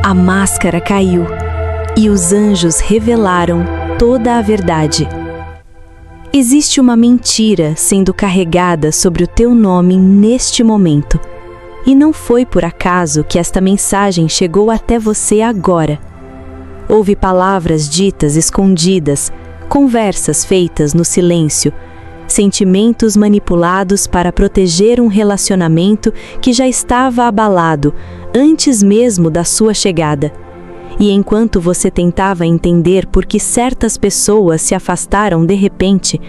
A máscara caiu e os anjos revelaram toda a verdade. Existe uma mentira sendo carregada sobre o teu nome neste momento. E não foi por acaso que esta mensagem chegou até você agora. Houve palavras ditas escondidas, conversas feitas no silêncio, sentimentos manipulados para proteger um relacionamento que já estava abalado antes mesmo da sua chegada. E enquanto você tentava entender por que certas pessoas se afastaram de repente,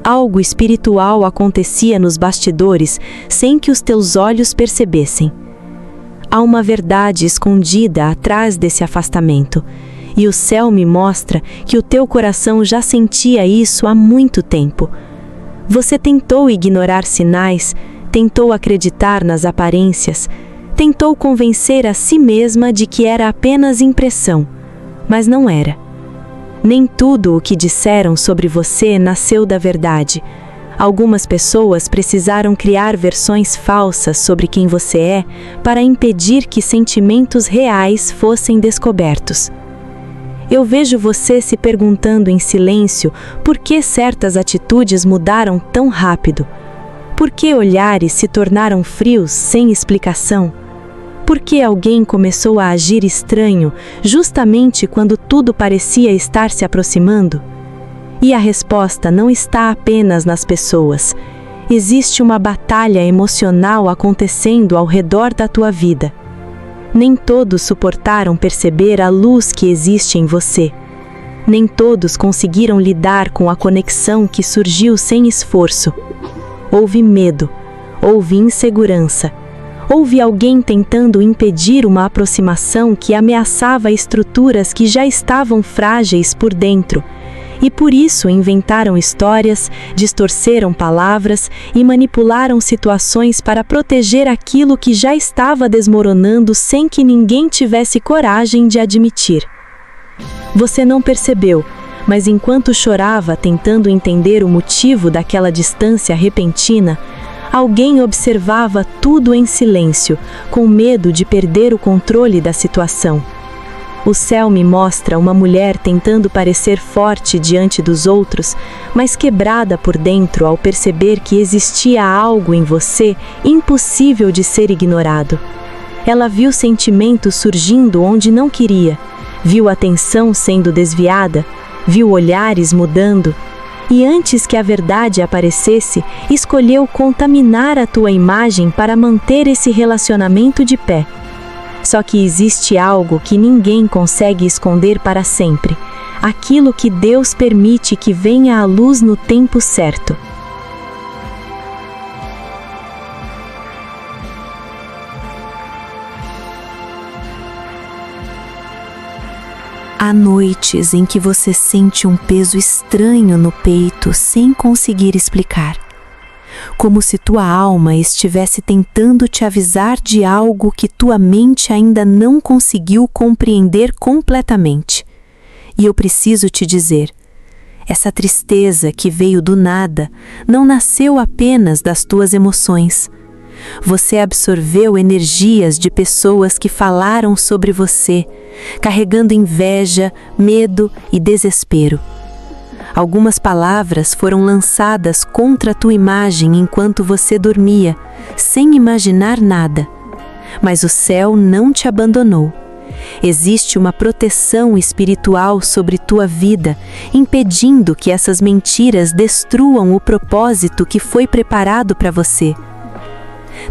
algo espiritual acontecia nos bastidores sem que os teus olhos percebessem. Há uma verdade escondida atrás desse afastamento, e o céu me mostra que o teu coração já sentia isso há muito tempo. Você tentou ignorar sinais, tentou acreditar nas aparências, tentou convencer a si mesma de que era apenas impressão, mas não era. Nem tudo o que disseram sobre você nasceu da verdade. Algumas pessoas precisaram criar versões falsas sobre quem você é para impedir que sentimentos reais fossem descobertos. Eu vejo você se perguntando em silêncio por que certas atitudes mudaram tão rápido. Por que olhares se tornaram frios sem explicação? Por que alguém começou a agir estranho justamente quando tudo parecia estar se aproximando? E a resposta não está apenas nas pessoas. Existe uma batalha emocional acontecendo ao redor da tua vida. Nem todos suportaram perceber a luz que existe em você. Nem todos conseguiram lidar com a conexão que surgiu sem esforço. Houve medo, houve insegurança. Houve alguém tentando impedir uma aproximação que ameaçava estruturas que já estavam frágeis por dentro. E por isso inventaram histórias, distorceram palavras e manipularam situações para proteger aquilo que já estava desmoronando sem que ninguém tivesse coragem de admitir. Você não percebeu, mas enquanto chorava tentando entender o motivo daquela distância repentina, alguém observava tudo em silêncio, com medo de perder o controle da situação. O céu me mostra uma mulher tentando parecer forte diante dos outros, mas quebrada por dentro ao perceber que existia algo em você impossível de ser ignorado. Ela viu sentimentos surgindo onde não queria, viu atenção sendo desviada, viu olhares mudando, e antes que a verdade aparecesse, escolheu contaminar a tua imagem para manter esse relacionamento de pé. Só que existe algo que ninguém consegue esconder para sempre, aquilo que Deus permite que venha à luz no tempo certo. Há noites em que você sente um peso estranho no peito sem conseguir explicar. Como se tua alma estivesse tentando te avisar de algo que tua mente ainda não conseguiu compreender completamente. E eu preciso te dizer, essa tristeza que veio do nada não nasceu apenas das tuas emoções. Você absorveu energias de pessoas que falaram sobre você, carregando inveja, medo e desespero. Algumas palavras foram lançadas contra a tua imagem enquanto você dormia, sem imaginar nada. Mas o céu não te abandonou. Existe uma proteção espiritual sobre tua vida, impedindo que essas mentiras destruam o propósito que foi preparado para você.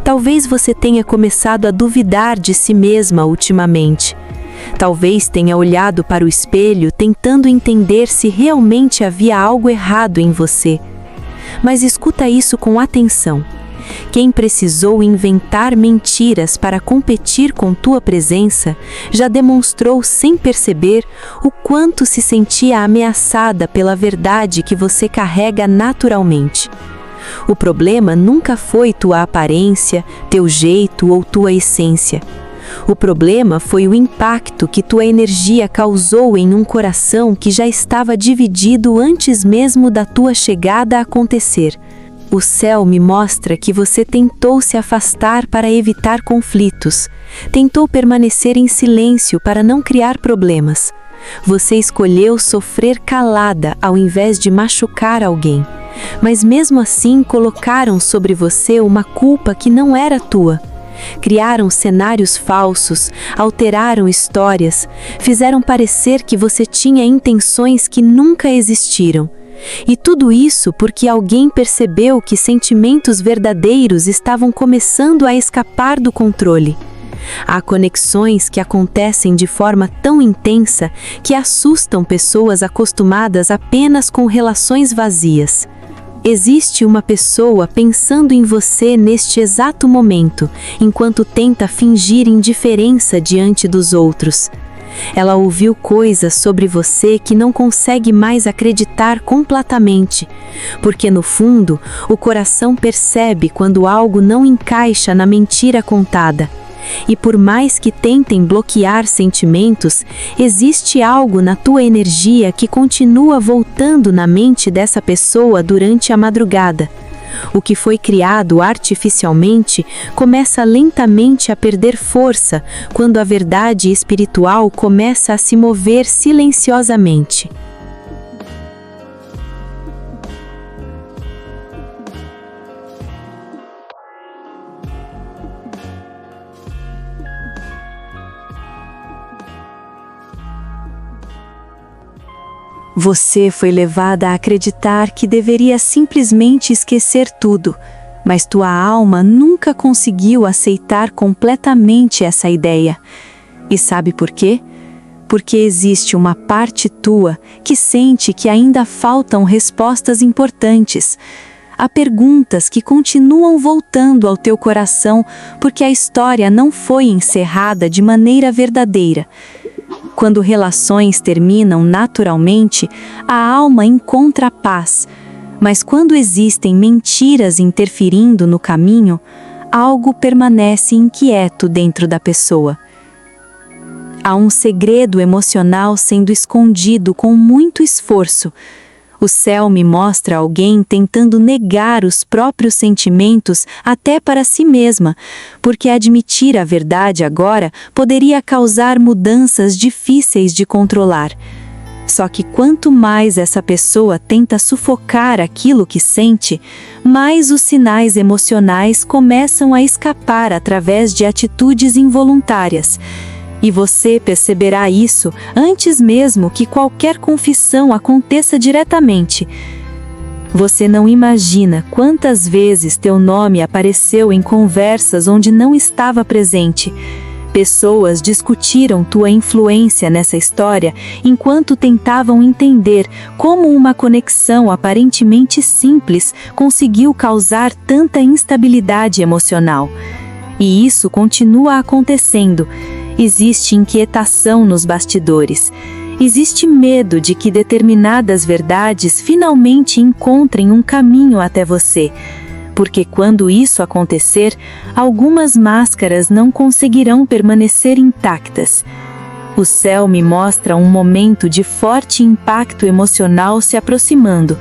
Talvez você tenha começado a duvidar de si mesma ultimamente. Talvez tenha olhado para o espelho tentando entender se realmente havia algo errado em você. Mas escuta isso com atenção. Quem precisou inventar mentiras para competir com tua presença, já demonstrou sem perceber o quanto se sentia ameaçada pela verdade que você carrega naturalmente. O problema nunca foi tua aparência, teu jeito ou tua essência. O problema foi o impacto que tua energia causou em um coração que já estava dividido antes mesmo da tua chegada a acontecer. O O céu me mostra que você tentou se afastar para evitar conflitos, tentou permanecer em silêncio para não criar problemas. Você escolheu sofrer calada ao invés de machucar alguém. Mas mesmo assim colocaram sobre você uma culpa que não era tua. Criaram cenários falsos, alteraram histórias, fizeram parecer que você tinha intenções que nunca existiram. E tudo isso porque alguém percebeu que sentimentos verdadeiros estavam começando a escapar do controle. Há conexões que acontecem de forma tão intensa que assustam pessoas acostumadas apenas com relações vazias. Existe uma pessoa pensando em você neste exato momento, enquanto tenta fingir indiferença diante dos outros. Ela ouviu coisas sobre você que não consegue mais acreditar completamente, porque no fundo, o coração percebe quando algo não encaixa na mentira contada. E por mais que tentem bloquear sentimentos, existe algo na tua energia que continua voltando na mente dessa pessoa durante a madrugada. O que foi criado artificialmente começa lentamente a perder força quando a verdade espiritual começa a se mover silenciosamente. Você foi levada a acreditar que deveria simplesmente esquecer tudo, mas tua alma nunca conseguiu aceitar completamente essa ideia. E sabe por quê? Porque existe uma parte tua que sente que ainda faltam respostas importantes. Há perguntas que continuam voltando ao teu coração porque a história não foi encerrada de maneira verdadeira. Quando relações terminam naturalmente, a alma encontra paz. Mas quando existem mentiras interferindo no caminho, algo permanece inquieto dentro da pessoa. Há um segredo emocional sendo escondido com muito esforço. O céu me mostra alguém tentando negar os próprios sentimentos até para si mesma, porque admitir a verdade agora poderia causar mudanças difíceis de controlar. Só que quanto mais essa pessoa tenta sufocar aquilo que sente, mais os sinais emocionais começam a escapar através de atitudes involuntárias. E você perceberá isso antes mesmo que qualquer confissão aconteça diretamente. Você não imagina quantas vezes teu nome apareceu em conversas onde não estava presente. Pessoas discutiram tua influência nessa história enquanto tentavam entender como uma conexão aparentemente simples conseguiu causar tanta instabilidade emocional. E isso continua acontecendo. Existe inquietação nos bastidores. Existe medo de que determinadas verdades finalmente encontrem um caminho até você. Porque quando isso acontecer, algumas máscaras não conseguirão permanecer intactas. O céu me mostra um momento de forte impacto emocional se aproximando.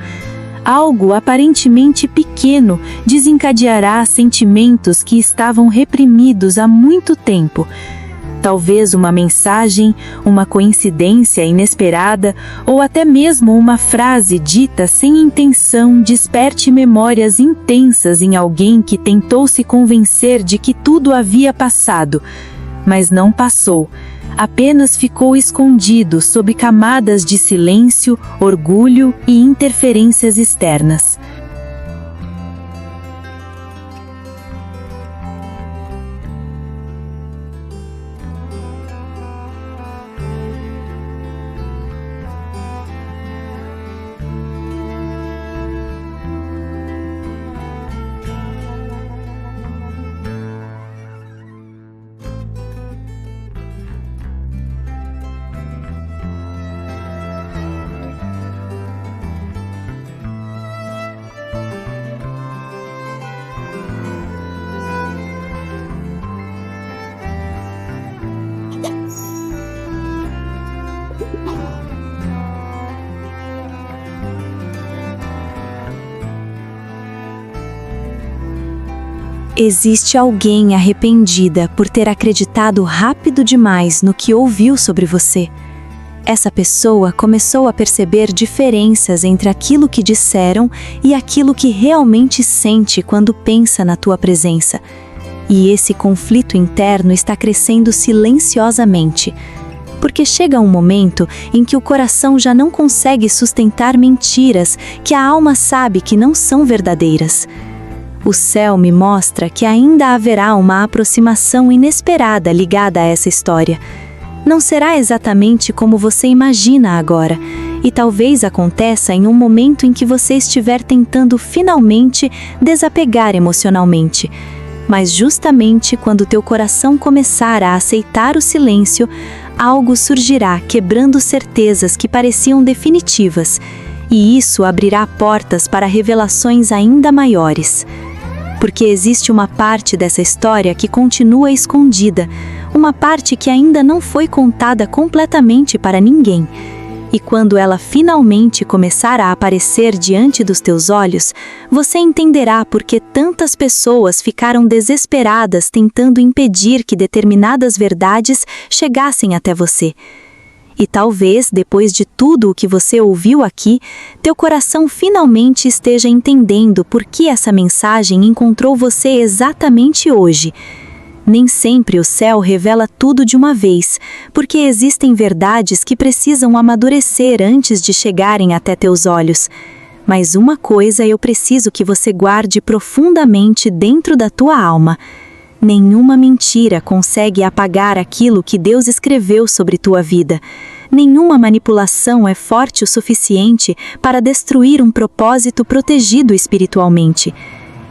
Algo aparentemente pequeno desencadeará sentimentos que estavam reprimidos há muito tempo. Talvez uma mensagem, uma coincidência inesperada ou até mesmo uma frase dita sem intenção desperte memórias intensas em alguém que tentou se convencer de que tudo havia passado, mas não passou. Apenas ficou escondido sob camadas de silêncio, orgulho e interferências externas. Existe alguém arrependida por ter acreditado rápido demais no que ouviu sobre você. Essa pessoa começou a perceber diferenças entre aquilo que disseram e aquilo que realmente sente quando pensa na tua presença. E esse conflito interno está crescendo silenciosamente, porque chega um momento em que o coração já não consegue sustentar mentiras que a alma sabe que não são verdadeiras. O céu me mostra que ainda haverá uma aproximação inesperada ligada a essa história. Não será exatamente como você imagina agora, e talvez aconteça em um momento em que você estiver tentando finalmente desapegar emocionalmente. Mas justamente quando teu coração começar a aceitar o silêncio, algo surgirá quebrando certezas que pareciam definitivas, e isso abrirá portas para revelações ainda maiores. Porque existe uma parte dessa história que continua escondida, uma parte que ainda não foi contada completamente para ninguém. E quando ela finalmente começar a aparecer diante dos teus olhos, você entenderá por que tantas pessoas ficaram desesperadas tentando impedir que determinadas verdades chegassem até você. E talvez, depois de tudo o que você ouviu aqui, teu coração finalmente esteja entendendo por que essa mensagem encontrou você exatamente hoje. Nem sempre o céu revela tudo de uma vez, porque existem verdades que precisam amadurecer antes de chegarem até teus olhos. Mas uma coisa eu preciso que você guarde profundamente dentro da tua alma. Nenhuma mentira consegue apagar aquilo que Deus escreveu sobre tua vida. Nenhuma manipulação é forte o suficiente para destruir um propósito protegido espiritualmente.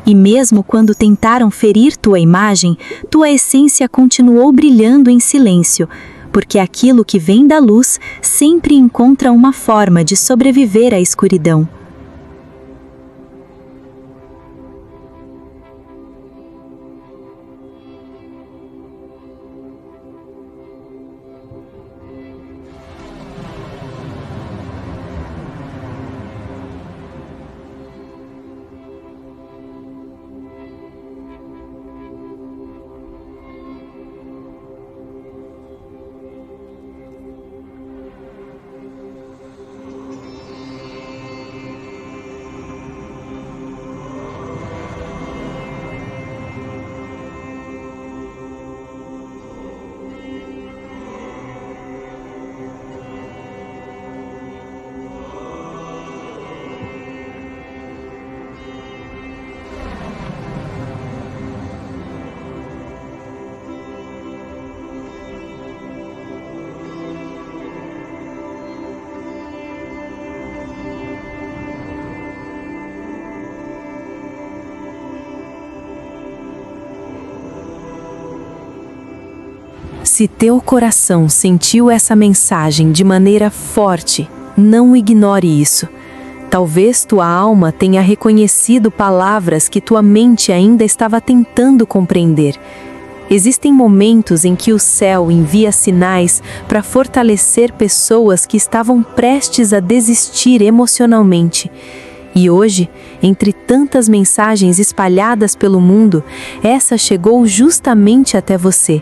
E mesmo quando tentaram ferir tua imagem, tua essência continuou brilhando em silêncio, porque aquilo que vem da luz sempre encontra uma forma de sobreviver à escuridão. Se teu coração sentiu essa mensagem de maneira forte, não ignore isso. Talvez tua alma tenha reconhecido palavras que tua mente ainda estava tentando compreender. Existem momentos em que o céu envia sinais para fortalecer pessoas que estavam prestes a desistir emocionalmente. E hoje, entre tantas mensagens espalhadas pelo mundo, essa chegou justamente até você.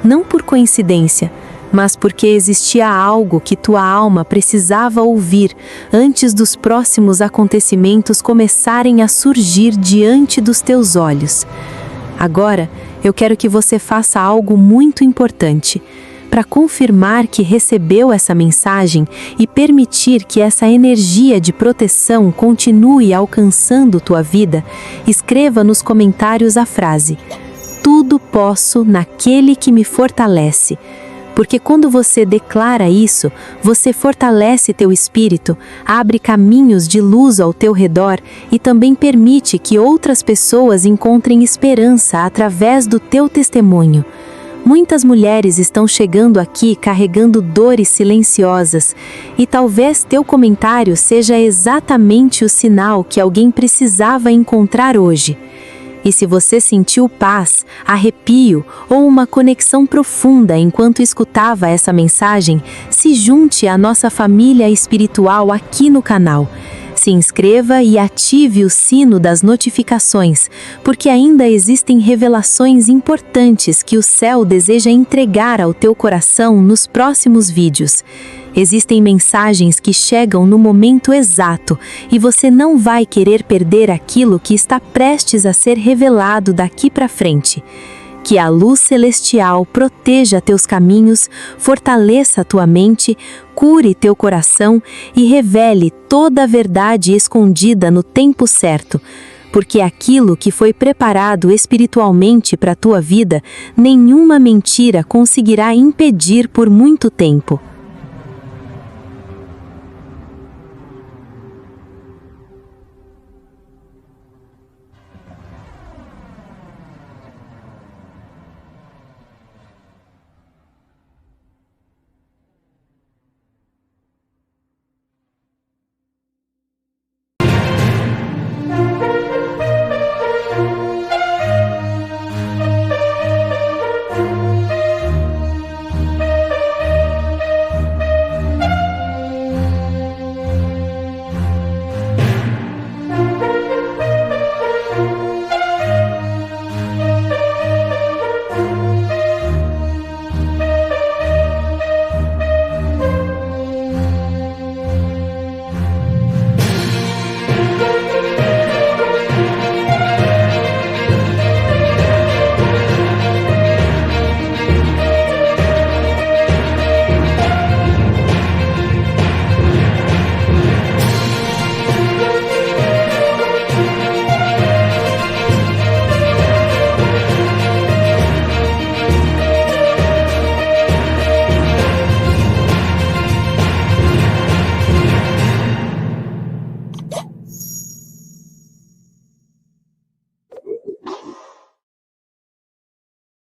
Não por coincidência, mas porque existia algo que tua alma precisava ouvir antes dos próximos acontecimentos começarem a surgir diante dos teus olhos. Agora, eu quero que você faça algo muito importante. Para confirmar que recebeu essa mensagem e permitir que essa energia de proteção continue alcançando tua vida, escreva nos comentários a frase: tudo posso naquele que me fortalece. Porque quando você declara isso, você fortalece teu espírito, abre caminhos de luz ao teu redor e também permite que outras pessoas encontrem esperança através do teu testemunho. Muitas mulheres estão chegando aqui carregando dores silenciosas, e talvez teu comentário seja exatamente o sinal que alguém precisava encontrar hoje. E se você sentiu paz, arrepio ou uma conexão profunda enquanto escutava essa mensagem, se junte à nossa família espiritual aqui no canal. Se inscreva e ative o sino das notificações, porque ainda existem revelações importantes que o céu deseja entregar ao teu coração nos próximos vídeos. Existem mensagens que chegam no momento exato e você não vai querer perder aquilo que está prestes a ser revelado daqui para frente. Que a luz celestial proteja teus caminhos, fortaleça tua mente, cure teu coração e revele toda a verdade escondida no tempo certo. Porque aquilo que foi preparado espiritualmente para a tua vida, nenhuma mentira conseguirá impedir por muito tempo.